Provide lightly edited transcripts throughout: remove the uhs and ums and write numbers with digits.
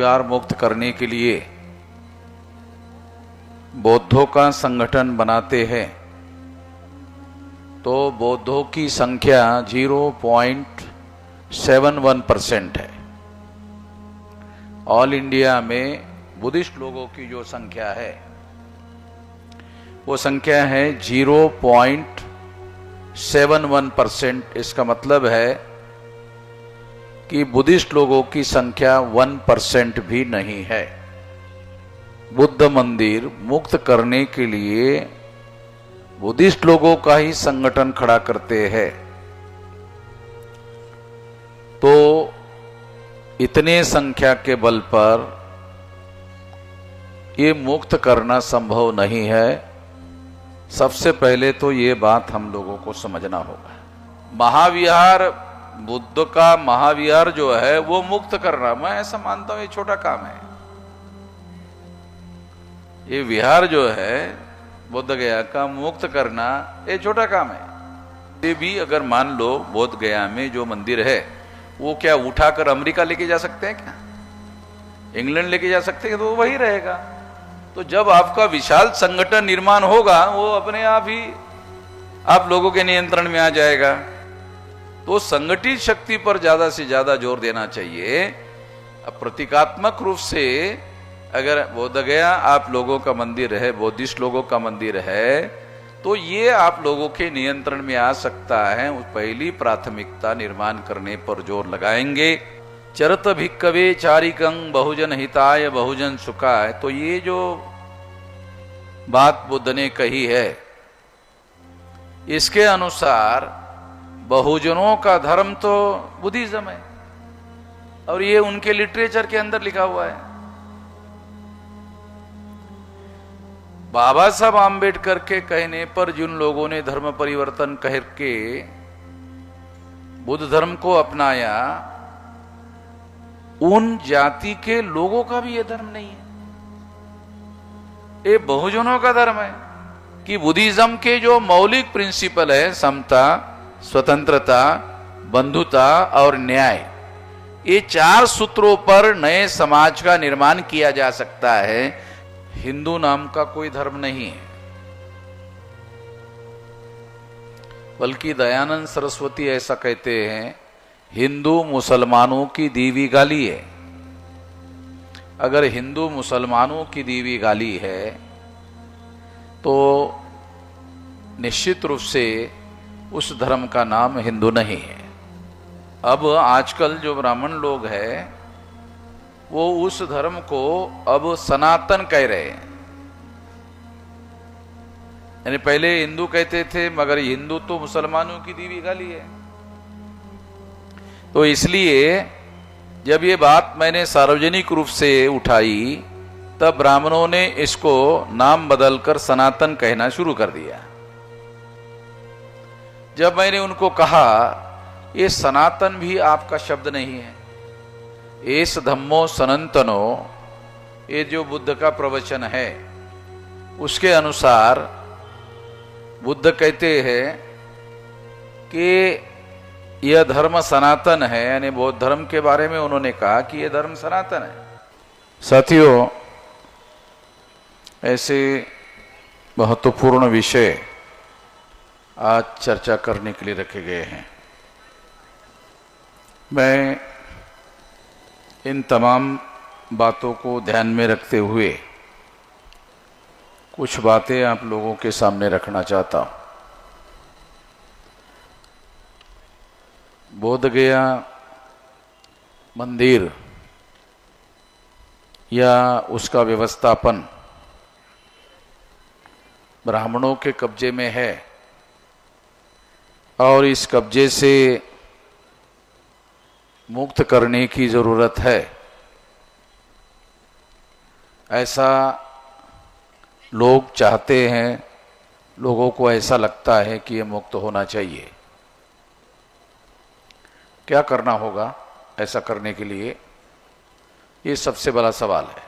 महाविहार मुक्त करने के लिए बौद्धों का संगठन बनाते हैं तो बौद्धों की संख्या 0.71% है। ऑल इंडिया में बुद्धिस्ट लोगों की जो संख्या है वो संख्या है 0.71%। इसका मतलब है कि बुद्धिस्ट लोगों की संख्या 1% भी नहीं है। बुद्ध मंदिर मुक्त करने के लिए बुद्धिस्ट लोगों का ही संगठन खड़ा करते हैं तो इतने संख्या के बल पर ये मुक्त करना संभव नहीं है। सबसे पहले तो ये बात हम लोगों को समझना होगा। महाविहार, बुद्ध का महाविहार जो है वो मुक्त करना, मैं ऐसा मानता हूं ये छोटा काम है। ये विहार जो है बोध गया का मुक्त करना ये छोटा काम है। ये भी अगर मान लो बोध गया में जो मंदिर है वो क्या उठाकर अमेरिका लेके जा सकते हैं, क्या इंग्लैंड लेके जा सकते हैं? तो वही रहेगा। तो जब आपका विशाल संगठन निर्माण होगा वो अपने आप ही आप लोगों के नियंत्रण में आ जाएगा। तो संगठित शक्ति पर ज्यादा से ज्यादा जोर देना चाहिए। अब प्रतीकात्मक रूप से अगर बोध गया आप लोगों का मंदिर है, बौद्धिस्ट लोगों का मंदिर है, तो ये आप लोगों के नियंत्रण में आ सकता है। पहली प्राथमिकता निर्माण करने पर जोर लगाएंगे। चरत भिक्कवे चारिकं बहुजन हिताय बहुजन सुखाय। तो ये जो बात बुद्ध ने कही है इसके अनुसार बहुजनों का धर्म तो बुद्धिज्म है और ये उनके लिटरेचर के अंदर लिखा हुआ है। बाबा साहब आम्बेडकर के कहने पर जिन लोगों ने धर्म परिवर्तन करके बुद्ध धर्म को अपनाया उन जाति के लोगों का भी यह धर्म नहीं है, ये बहुजनों का धर्म है। कि बुद्धिज्म के जो मौलिक प्रिंसिपल है समता, स्वतंत्रता, बंधुता और न्याय, ये 4 सूत्रों पर नए समाज का निर्माण किया जा सकता है। हिंदू नाम का कोई धर्म नहीं है। बल्कि दयानंद सरस्वती ऐसा कहते हैं, हिंदू मुसलमानों की दीवी गाली है। अगर हिंदू मुसलमानों की दीवी गाली है तो निश्चित रूप से उस धर्म का नाम हिंदू नहीं है। अब आजकल जो ब्राह्मण लोग हैं वो उस धर्म को अब सनातन कह रहे हैं। यानी पहले हिंदू कहते थे मगर हिंदू तो मुसलमानों की दीवी गाली है। तो इसलिए जब ये बात मैंने सार्वजनिक रूप से उठाई तब ब्राह्मणों ने इसको नाम बदलकर सनातन कहना शुरू कर दिया। जब मैंने उनको कहा ये सनातन भी आपका शब्द नहीं है, एस धम्मो सनातनो, ये जो बुद्ध का प्रवचन है उसके अनुसार बुद्ध कहते हैं कि यह धर्म सनातन है। यानी बौद्ध धर्म के बारे में उन्होंने कहा कि यह धर्म सनातन है। साथियों, ऐसे महत्वपूर्ण विषय आज चर्चा करने के लिए रखे गए हैं। मैं इन तमाम बातों को ध्यान में रखते हुए कुछ बातें आप लोगों के सामने रखना चाहता हूं। बोध गया मंदिर या उसका व्यवस्थापन ब्राह्मणों के कब्जे में है और इस कब्जे से मुक्त करने की जरूरत है, ऐसा लोग चाहते हैं। लोगों को ऐसा लगता है कि ये मुक्त होना चाहिए। क्या करना होगा ऐसा करने के लिए, ये सबसे बड़ा सवाल है।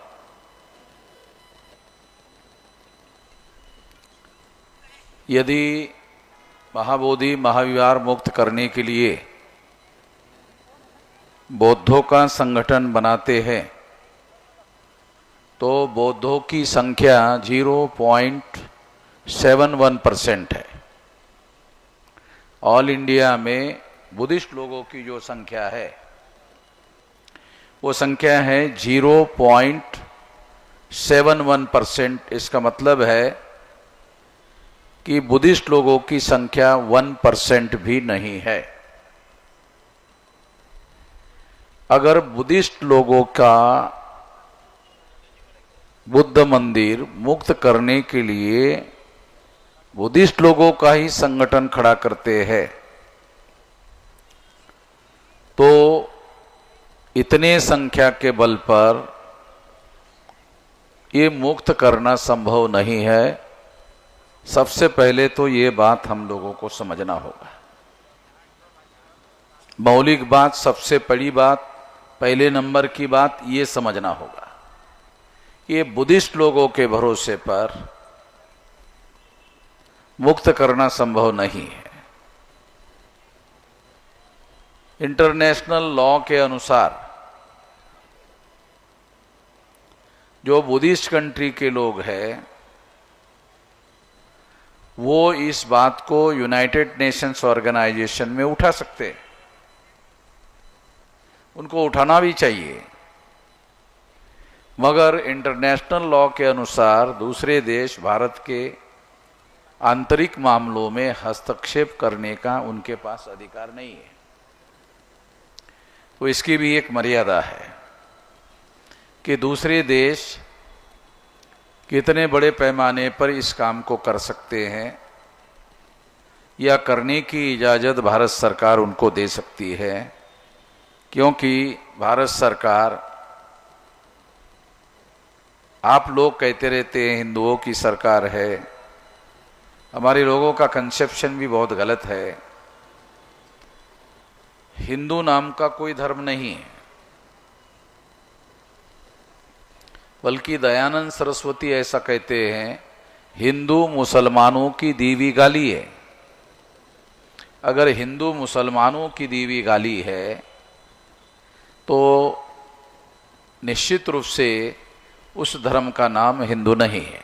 यदि महाबोधि महाविहार मुक्त करने के लिए बौद्धों का संगठन बनाते हैं तो बौद्धों की संख्या 0.71% है। ऑल इंडिया में बुद्धिस्ट लोगों की जो संख्या है वो संख्या है 0.71%। इसका मतलब है कि बुद्धिस्ट लोगों की संख्या 1% भी नहीं है। अगर बुद्धिस्ट लोगों का बुद्ध मंदिर मुक्त करने के लिए बुद्धिस्ट लोगों का ही संगठन खड़ा करते हैं तो इतने संख्या के बल पर ये मुक्त करना संभव नहीं है। सबसे पहले तो ये बात हम लोगों को समझना होगा। मौलिक बात, सबसे बड़ी बात, पहले नंबर की बात ये समझना होगा। ये बुद्धिस्ट लोगों के भरोसे पर मुक्त करना संभव नहीं है। इंटरनेशनल लॉ के अनुसार जो बुद्धिस्ट कंट्री के लोग हैं वो इस बात को यूनाइटेड नेशंस ऑर्गेनाइजेशन में उठा सकते हैं। उनको उठाना भी चाहिए, मगर इंटरनेशनल लॉ के अनुसार दूसरे देश भारत के आंतरिक मामलों में हस्तक्षेप करने का उनके पास अधिकार नहीं है। तो इसकी भी एक मर्यादा है कि दूसरे देश कितने बड़े पैमाने पर इस काम को कर सकते हैं या करने की इजाज़त भारत सरकार उनको दे सकती है, क्योंकि भारत सरकार, आप लोग कहते रहते हैं हिंदुओं की सरकार है, हमारे लोगों का कंसेप्शन भी बहुत गलत है। हिंदू नाम का कोई धर्म नहीं है, बल्कि दयानंद सरस्वती ऐसा कहते हैं, हिंदू मुसलमानों की दी हुई गाली है। अगर हिंदू मुसलमानों की दी हुई गाली है तो निश्चित रूप से उस धर्म का नाम हिंदू नहीं है।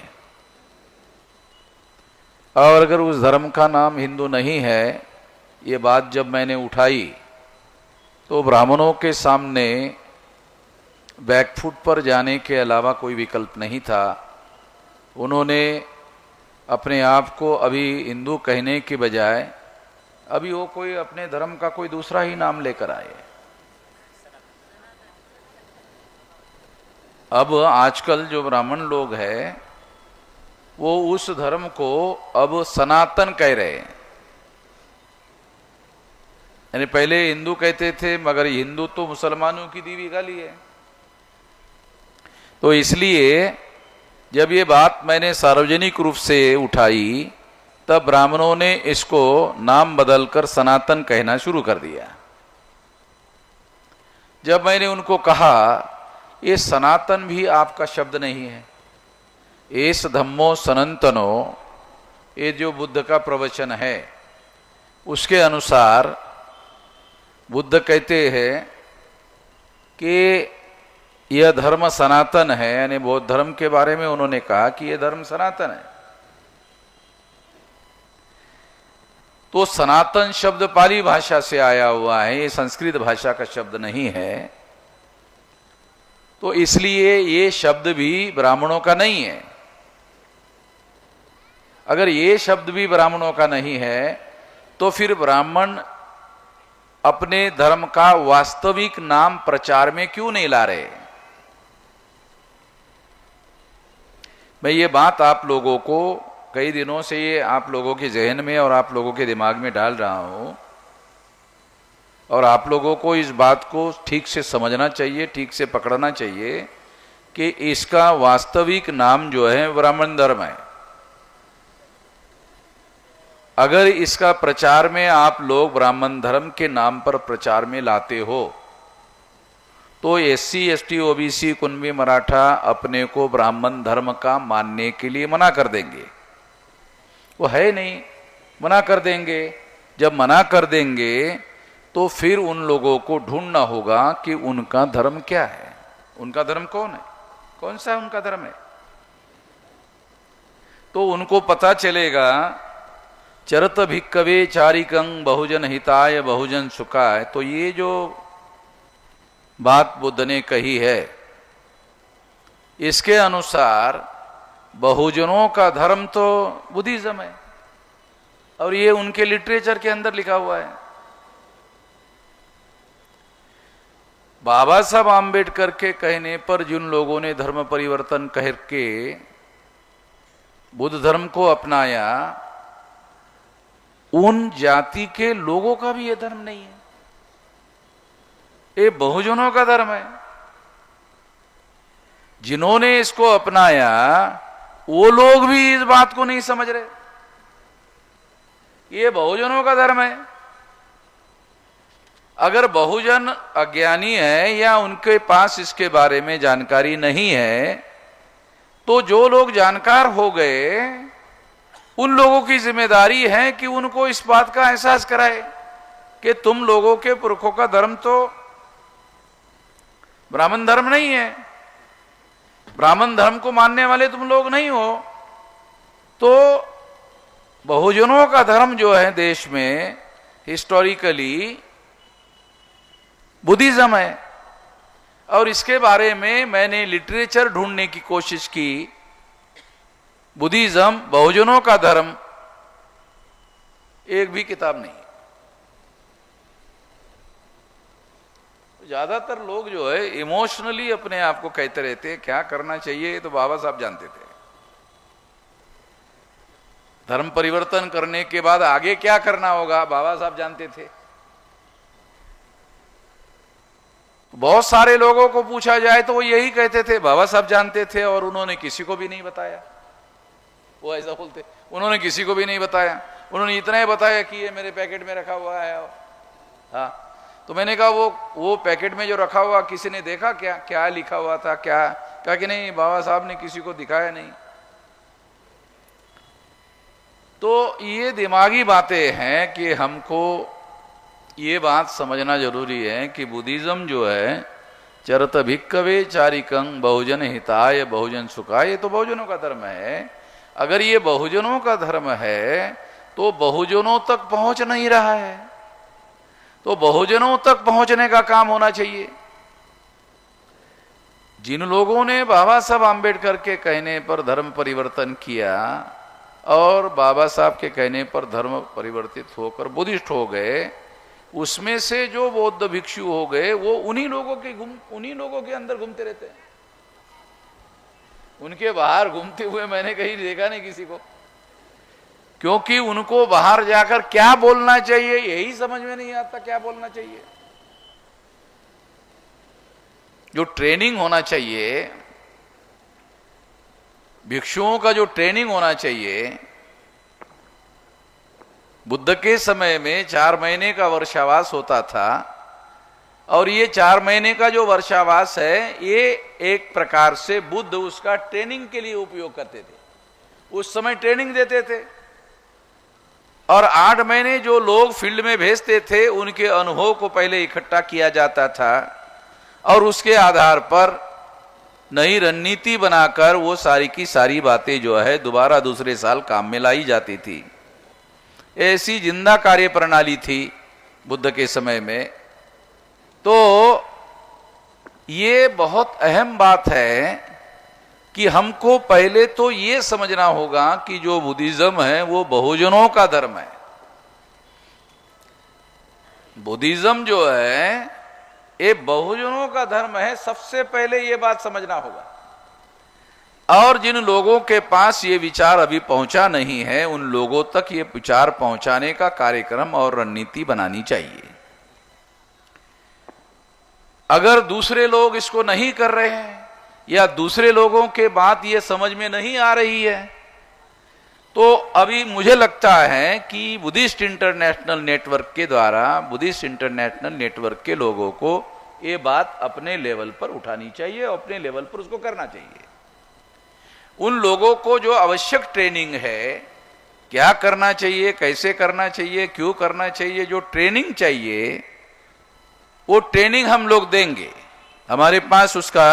और अगर उस धर्म का नाम हिंदू नहीं है, ये बात जब मैंने उठाई तो ब्राह्मणों के सामने बैकफुट पर जाने के अलावा कोई विकल्प नहीं था। उन्होंने अपने आप को अभी हिंदू कहने के बजाय अभी वो कोई अपने धर्म का कोई दूसरा ही नाम लेकर आए। अब आजकल जो ब्राह्मण लोग हैं वो उस धर्म को अब सनातन कह रहे हैं। यानी पहले हिंदू कहते थे, मगर हिंदू तो मुसलमानों की दी हुई गाली है। तो इसलिए जब ये बात मैंने सार्वजनिक रूप से उठाई तब ब्राह्मणों ने इसको नाम बदलकर सनातन कहना शुरू कर दिया। जब मैंने उनको कहा ये सनातन भी आपका शब्द नहीं है, एस धम्मो सनातनो, ये जो बुद्ध का प्रवचन है उसके अनुसार बुद्ध कहते हैं कि यह धर्म सनातन है। यानी बौद्ध धर्म के बारे में उन्होंने कहा कि यह धर्म सनातन है। तो सनातन शब्द पाली भाषा से आया हुआ है, ये संस्कृत भाषा का शब्द नहीं है। तो इसलिए ये शब्द भी ब्राह्मणों का नहीं है। अगर ये शब्द भी ब्राह्मणों का नहीं है तो फिर ब्राह्मण अपने धर्म का वास्तविक नाम प्रचार में क्यों नहीं ला रहे? मैं ये बात आप लोगों को कई दिनों से ये आप लोगों के जहन में और आप लोगों के दिमाग में डाल रहा हूं, और आप लोगों को इस बात को ठीक से समझना चाहिए, ठीक से पकड़ना चाहिए कि इसका वास्तविक नाम जो है ब्राह्मण धर्म है। अगर इसका प्रचार में आप लोग ब्राह्मण धर्म के नाम पर प्रचार में लाते हो तो SC ST OBC Kunbi Maratha अपने को ब्राह्मण धर्म का मानने के लिए मना कर देंगे। वो है नहीं, मना कर देंगे। जब मना कर देंगे तो फिर उन लोगों को ढूंढना होगा कि उनका धर्म क्या है, उनका धर्म कौन है। कौन सा उनका धर्म है? तो उनको पता चलेगा चरत भिक्कवे चारिकं बहुजन हिताय बहुजन सुखाय। तो ये जो बात बुद्ध ने कही है, इसके अनुसार बहुजनों का धर्म तो बुद्धिज्म है, और ये उनके लिटरेचर के अंदर लिखा हुआ है। बाबा साहब आम्बेडकर के कहने पर जिन लोगों ने धर्म परिवर्तन करके बुद्ध धर्म को अपनाया, उन जाति के लोगों का भी यह धर्म नहीं है, ये बहुजनों का धर्म है। जिन्होंने इसको अपनाया वो लोग भी इस बात को नहीं समझ रहे, ये बहुजनों का धर्म है। अगर बहुजन अज्ञानी है या उनके पास इसके बारे में जानकारी नहीं है, तो जो लोग जानकार हो गए उन लोगों की जिम्मेदारी है कि उनको इस बात का एहसास कराए कि तुम लोगों के पुरखों का धर्म तो ब्राह्मण धर्म नहीं है, ब्राह्मण धर्म को मानने वाले तुम लोग नहीं हो। तो बहुजनों का धर्म जो है देश में हिस्टोरिकली बुद्धिज्म है, और इसके बारे में मैंने लिटरेचर ढूंढने की कोशिश की। बुद्धिज्म बहुजनों का धर्म एक भी किताब नहीं। ज्यादातर लोग जो है इमोशनली अपने आप को कहते रहते हैं क्या करना चाहिए, ये तो बाबा साहब जानते थे। धर्म परिवर्तन करने के बाद आगे क्या करना होगा बाबा साहब जानते थे। बहुत सारे लोगों को पूछा जाए तो वो यही कहते थे बाबा साहब जानते थे और उन्होंने किसी को भी नहीं बताया। वो ऐसा बोलते, उन्होंने किसी को भी नहीं बताया, उन्होंने इतना ही बताया कि ये मेरे पैकेट में रखा हुआ है। हाँ, तो मैंने कहा वो पैकेट में जो रखा हुआ किसी ने देखा क्या, क्या लिखा हुआ था, क्या? कहा कि नहीं, बाबा साहब ने किसी को दिखाया नहीं। तो ये दिमागी बातें हैं कि हमको ये बात समझना जरूरी है कि बुद्धिज्म जो है चरत भिक्कवे चारिकं बहुजन हिताय बहुजन सुखाय, ये तो बहुजनों का धर्म है। अगर ये बहुजनों का धर्म है तो बहुजनों तक पहुंच नहीं रहा है, तो बहुजनों तक पहुंचने का काम होना चाहिए। जिन लोगों ने बाबा साहब आम्बेडकर के कहने पर धर्म परिवर्तन किया और बाबा साहब के कहने पर धर्म परिवर्तित होकर बुद्धिस्ट हो गए, उसमें से जो बौद्ध भिक्षु हो गए वो उन्हीं लोगों के अंदर घूमते रहते हैं। उनके बाहर घूमते हुए मैंने कहीं देखा नहीं किसी को, क्योंकि उनको बाहर जाकर क्या बोलना चाहिए यही समझ में नहीं आता। क्या बोलना चाहिए, जो ट्रेनिंग होना चाहिए, भिक्षुओं का जो ट्रेनिंग होना चाहिए, बुद्ध के समय में 4 महीने का वर्षावास होता था, और ये 4 महीने का जो वर्षावास है ये एक प्रकार से बुद्ध उसका ट्रेनिंग के लिए उपयोग करते थे। उस समय ट्रेनिंग देते थे, और 8 महीने जो लोग फील्ड में भेजते थे उनके अनुभव को पहले इकट्ठा किया जाता था, और उसके आधार पर नई रणनीति बनाकर वो सारी की सारी बातें जो है दोबारा दूसरे साल काम में लाई जाती थी। ऐसी जिंदा कार्य प्रणाली थी बुद्ध के समय में। तो ये बहुत अहम बात है कि हमको पहले तो ये समझना होगा कि जो बुद्धिज्म है वो बहुजनों का धर्म है। बुद्धिज्म जो है ये बहुजनों का धर्म है, सबसे पहले ये बात समझना होगा। और जिन लोगों के पास ये विचार अभी पहुंचा नहीं है उन लोगों तक ये विचार पहुंचाने का कार्यक्रम और रणनीति बनानी चाहिए। अगर दूसरे लोग इसको नहीं कर रहे हैं या दूसरे लोगों के बात ये समझ में नहीं आ रही है, तो अभी मुझे लगता है कि बुद्धिस्ट इंटरनेशनल नेटवर्क के द्वारा बुद्धिस्ट इंटरनेशनल नेटवर्क के लोगों को ये बात अपने लेवल पर उठानी चाहिए और अपने लेवल पर उसको करना चाहिए। उन लोगों को जो आवश्यक ट्रेनिंग है, क्या करना चाहिए, कैसे करना चाहिए, क्यों करना चाहिए, जो ट्रेनिंग चाहिए वो ट्रेनिंग हम लोग देंगे। हमारे पास उसका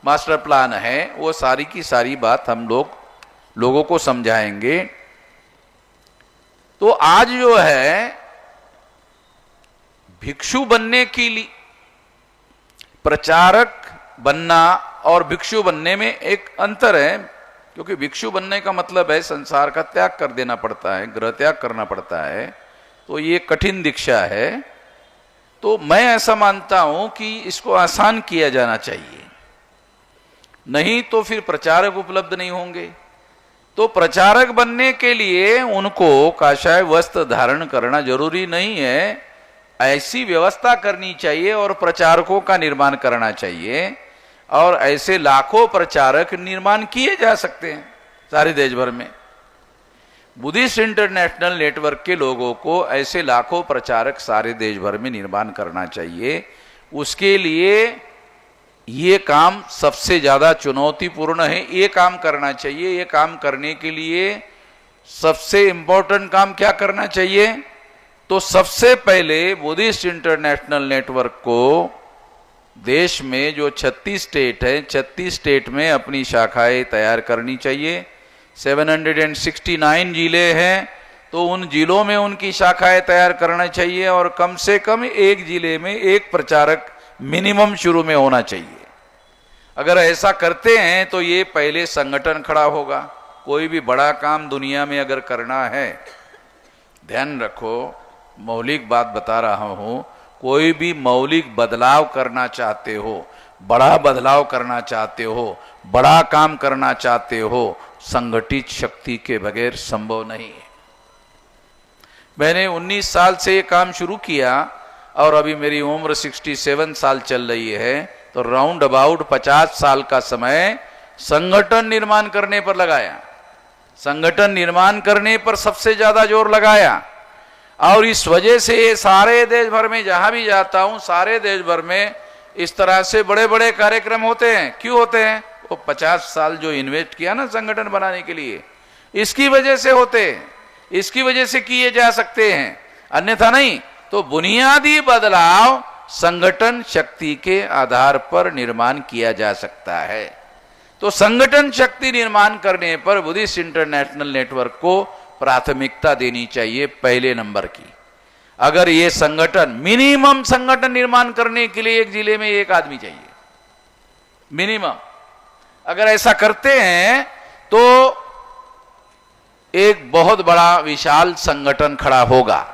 मास्टर प्लान है, वो सारी की सारी बात हम लोगों को समझाएंगे। तो आज जो है भिक्षु बनने के लिए, प्रचारक बनना और भिक्षु बनने में एक अंतर है, क्योंकि भिक्षु बनने का मतलब है संसार का त्याग कर देना पड़ता है, गृह त्याग करना पड़ता है, तो ये कठिन दीक्षा है। तो मैं ऐसा मानता हूं कि इसको आसान किया जाना चाहिए, नहीं तो फिर प्रचारक उपलब्ध नहीं होंगे। तो प्रचारक बनने के लिए उनको काषाय वस्त्र धारण करना जरूरी नहीं है, ऐसी व्यवस्था करनी चाहिए और प्रचारकों का निर्माण करना चाहिए, और ऐसे लाखों प्रचारक निर्माण किए जा सकते हैं सारे देश भर में। बुद्धिस्ट इंटरनेशनल नेटवर्क के लोगों को ऐसे लाखों प्रचारक सारे देश भर में निर्माण करना चाहिए। उसके लिए ये काम सबसे ज्यादा चुनौतीपूर्ण है, ये काम करना चाहिए। ये काम करने के लिए सबसे इंपॉर्टेंट काम क्या करना चाहिए? तो सबसे पहले बुद्धिस्ट इंटरनेशनल नेटवर्क को देश में जो 36 स्टेट है, 36 स्टेट में अपनी शाखाएं तैयार करनी चाहिए। 769 जिले हैं, तो उन जिलों में उनकी शाखाएं तैयार करना चाहिए, और कम से कम एक जिले में एक प्रचारक मिनिमम शुरू में होना चाहिए। अगर ऐसा करते हैं तो ये पहले संगठन खड़ा होगा। कोई भी बड़ा काम दुनिया में अगर करना है, ध्यान रखो, मौलिक बात बता रहा हूं, कोई भी मौलिक बदलाव करना चाहते हो, बड़ा बदलाव करना चाहते हो, बड़ा काम करना चाहते हो, संगठित शक्ति के बगैर संभव नहीं है। मैंने 19 साल से ये काम शुरू किया और अभी मेरी उम्र 67 साल चल रही है, तो राउंड अबाउट 50 साल का समय संगठन निर्माण करने पर लगाया। संगठन निर्माण करने पर सबसे ज्यादा जोर लगाया, और इस वजह से सारे देश भर में जहां भी जाता हूं, सारे देश भर में इस तरह से बड़े बड़े कार्यक्रम होते हैं। क्यों होते हैं? वो 50 साल जो इन्वेस्ट किया ना संगठन बनाने के लिए, इसकी वजह से होते हैं, इसकी वजह से किए जा सकते हैं, अन्यथा नहीं। तो बुनियादी बदलाव संगठन शक्ति के आधार पर निर्माण किया जा सकता है। तो संगठन शक्ति निर्माण करने पर बुद्धिस्ट इंटरनेशनल नेटवर्क को प्राथमिकता देनी चाहिए, पहले नंबर की। अगर ये संगठन, मिनिमम संगठन निर्माण करने के लिए एक जिले में एक आदमी चाहिए, मिनिमम। अगर ऐसा करते हैं तो एक बहुत बड़ा विशाल संगठन खड़ा होगा,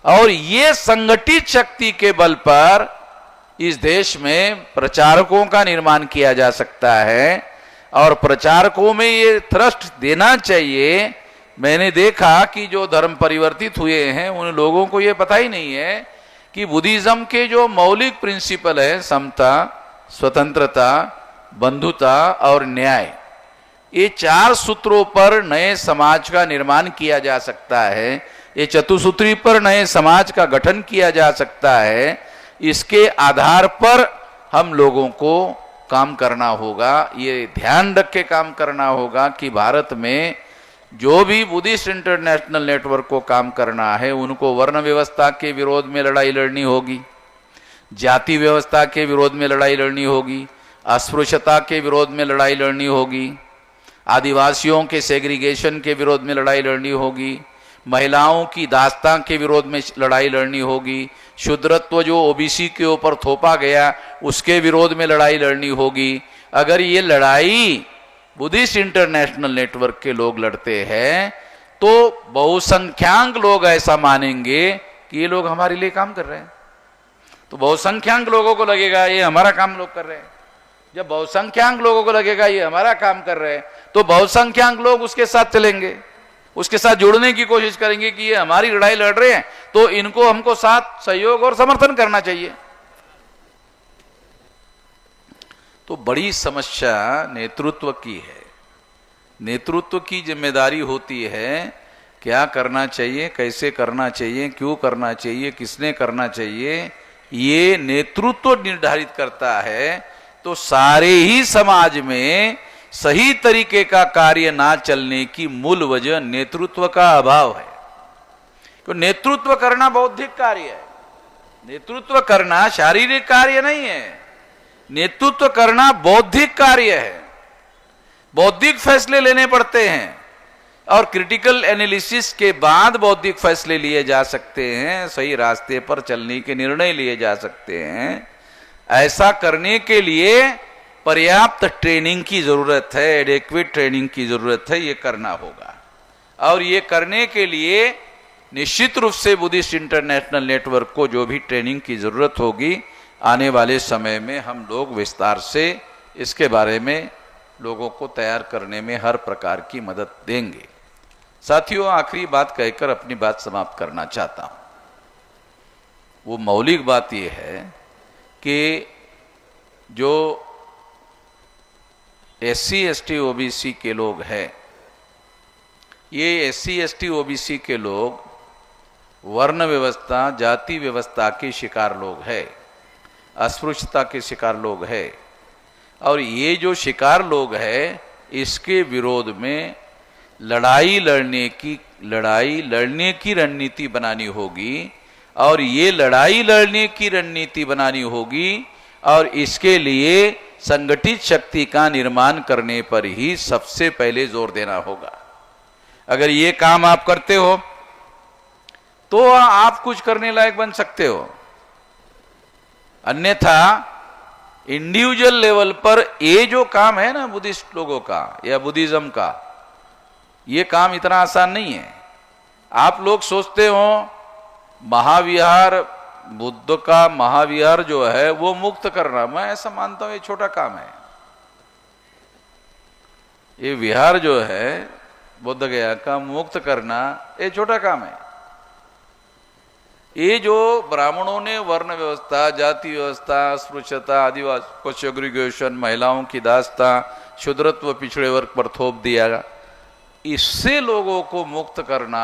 और ये संगठित शक्ति के बल पर इस देश में प्रचारकों का निर्माण किया जा सकता है, और प्रचारकों में ये थ्रस्ट देना चाहिए। मैंने देखा कि जो धर्म परिवर्तित हुए हैं उन लोगों को ये पता ही नहीं है कि बुद्धिज्म के जो मौलिक प्रिंसिपल है, समता, स्वतंत्रता, बंधुता और न्याय, ये 4 सूत्रों पर नए समाज का निर्माण किया जा सकता है। ये चतुसूत्री पर नए समाज का गठन किया जा सकता है। इसके आधार पर हम लोगों को काम करना होगा। ये ध्यान रख के काम करना होगा कि भारत में जो भी बुद्धिस्ट इंटरनेशनल नेटवर्क को काम करना है, उनको वर्ण व्यवस्था के विरोध में लड़ाई लड़नी होगी, जाति व्यवस्था के विरोध में लड़ाई लड़नी होगी, अस्पृश्यता के विरोध में लड़ाई लड़नी होगी, आदिवासियों के सेग्रीगेशन के विरोध में लड़ाई लड़नी होगी, महिलाओं की दास्तां के विरोध में लड़ाई लड़नी होगी, शूद्रत्व जो ओबीसी के ऊपर थोपा गया उसके विरोध में लड़ाई लड़नी होगी। अगर ये लड़ाई बुद्धिस्ट इंटरनेशनल नेटवर्क के लोग लड़ते हैं तो बहुसंख्यांक लोग ऐसा मानेंगे कि ये लोग हमारे लिए काम कर रहे हैं। तो बहुसंख्यांक लोगों को लगेगा ये हमारा काम लोग कर रहे हैं। जब बहुसंख्यांक लोगों को लगेगा ये हमारा काम कर रहे हैं, तो बहुसंख्यांक लोग उसके साथ चलेंगे, उसके साथ जुड़ने की कोशिश करेंगे कि ये हमारी लड़ाई लड़ रहे हैं, तो इनको हमको साथ सहयोग और समर्थन करना चाहिए। तो बड़ी समस्या नेतृत्व की है। नेतृत्व की जिम्मेदारी होती है, क्या करना चाहिए, कैसे करना चाहिए, क्यों करना चाहिए, किसने करना चाहिए, ये नेतृत्व निर्धारित करता है। तो सारे ही समाज में सही तरीके का कार्य ना चलने की मूल वजह नेतृत्व का अभाव है। तो नेतृत्व करना बौद्धिक कार्य है, नेतृत्व करना शारीरिक कार्य नहीं है। नेतृत्व करना बौद्धिक कार्य है, बौद्धिक फैसले लेने पड़ते हैं और क्रिटिकल एनालिसिस के बाद बौद्धिक फैसले लिए जा सकते हैं, सही रास्ते पर चलने के निर्णय लिए जा सकते हैं। ऐसा करने के लिए पर्याप्त ट्रेनिंग की जरूरत है, एडेक्वेट ट्रेनिंग की जरूरत है, ये करना होगा। और ये करने के लिए निश्चित रूप से बुद्धिस्ट इंटरनेशनल नेटवर्क को जो भी ट्रेनिंग की जरूरत होगी, आने वाले समय में हम लोग विस्तार से इसके बारे में लोगों को तैयार करने में हर प्रकार की मदद देंगे। साथियों, आखिरी बात कहकर अपनी बात समाप्त करना चाहता हूं। वो मौलिक बात यह है कि जो SC ST OBC के लोग हैं, ये SC ST OBC के लोग वर्ण व्यवस्था, जाति व्यवस्था के शिकार लोग हैं, अस्पृश्यता के शिकार लोग हैं। और ये जो शिकार लोग हैं, इसके विरोध में लड़ाई लड़ने की रणनीति बनानी होगी। और ये लड़ाई लड़ने की रणनीति बनानी होगी और इसके लिए संगठित शक्ति का निर्माण करने पर ही सबसे पहले जोर देना होगा। अगर ये काम आप करते हो तो आप कुछ करने लायक बन सकते हो, अन्यथा इंडिविजुअल लेवल पर ये जो काम है ना बुद्धिस्ट लोगों का या बुद्धिज्म का, ये काम इतना आसान नहीं है। आप लोग सोचते हो महाविहार, बुद्ध का महाविहार जो है वो मुक्त करना, मैं ऐसा मानता हूं ये छोटा काम है। ये विहार जो है बुद्ध गया का मुक्त करना, ये छोटा काम है। ये जो ब्राह्मणों ने वर्ण व्यवस्था, जाति व्यवस्था, अस्पृश्यता, आदिवासी को सेग्रीगेशन, महिलाओं की दास्ता, शूद्रत्व पिछड़े वर्ग पर थोप दिया, इससे लोगों को मुक्त करना,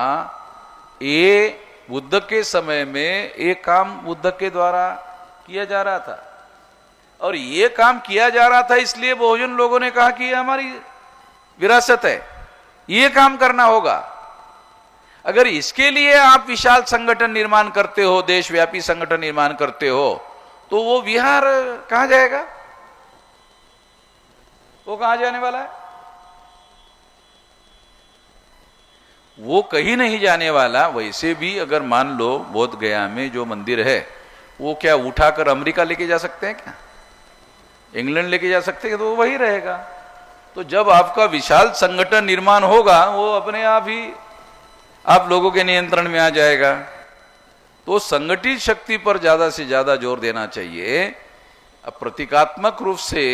ये बुद्ध के समय में ये काम बुद्ध के द्वारा किया जा रहा था। और ये काम किया जा रहा था इसलिए बहुजन लोगों ने कहा कि ये हमारी विरासत है, ये काम करना होगा। अगर इसके लिए आप विशाल संगठन निर्माण करते हो, देशव्यापी संगठन निर्माण करते हो, तो वो विहार कहां जाएगा? वो कहां जाने वाला है? वो कहीं नहीं जाने वाला। वैसे भी अगर मान लो बोध गया में जो मंदिर है, वो क्या उठाकर अमेरिका लेके जा सकते हैं क्या? इंग्लैंड लेके जा सकते हैं? तो वो वही रहेगा। तो जब आपका विशाल संगठन निर्माण होगा, वो अपने आप ही आप लोगों के नियंत्रण में आ जाएगा। तो संगठित शक्ति पर ज्यादा से ज्यादा जोर देना चाहिए। अब प्रतीकात्मक रूप से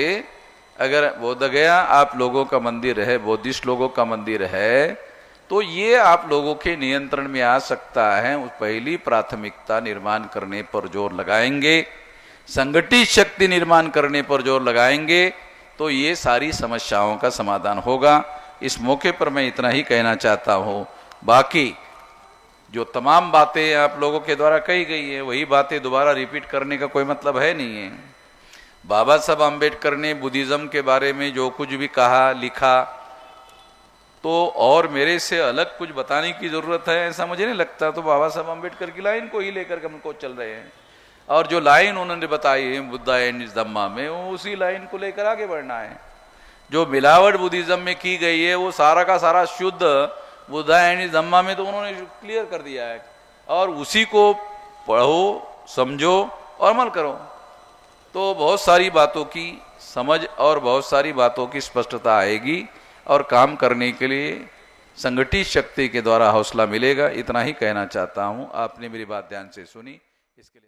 अगर बोध गया आप लोगों का मंदिर है, बौद्धिस्ट लोगों का मंदिर है, तो ये आप लोगों के नियंत्रण में आ सकता है। पहली प्राथमिकता निर्माण करने पर जोर लगाएंगे, संगठित शक्ति निर्माण करने पर जोर लगाएंगे, तो ये सारी समस्याओं का समाधान होगा। इस मौके पर मैं इतना ही कहना चाहता हूं। बाकी जो तमाम बातें आप लोगों के द्वारा कही गई है, वही बातें दोबारा रिपीट करने का कोई मतलब है नहीं है। बाबा साहब आम्बेडकर ने बुद्धिज्म के बारे में जो कुछ भी कहा, लिखा, तो और मेरे से अलग कुछ बताने की जरूरत है ऐसा मुझे नहीं लगता। तो बाबा साहब आम्बेडकर की लाइन को ही लेकर के हमको चल रहे हैं, और जो लाइन उन्होंने बताई है बुद्धा एंड इस धम्मा में, वो उसी लाइन को लेकर आगे बढ़ना है। जो मिलावट बुद्धिज्म में की गई है वो सारा का सारा शुद्ध बुद्धा एंड इस धम्मा में तो उन्होंने क्लियर कर दिया है, और उसी को पढ़ो, समझो और अमल करो। तो बहुत सारी बातों की समझ और बहुत सारी बातों की स्पष्टता आएगी, और काम करने के लिए संगठित शक्ति के द्वारा हौसला मिलेगा। इतना ही कहना चाहता हूं। आपने मेरी बात ध्यान से सुनी, इसके लिए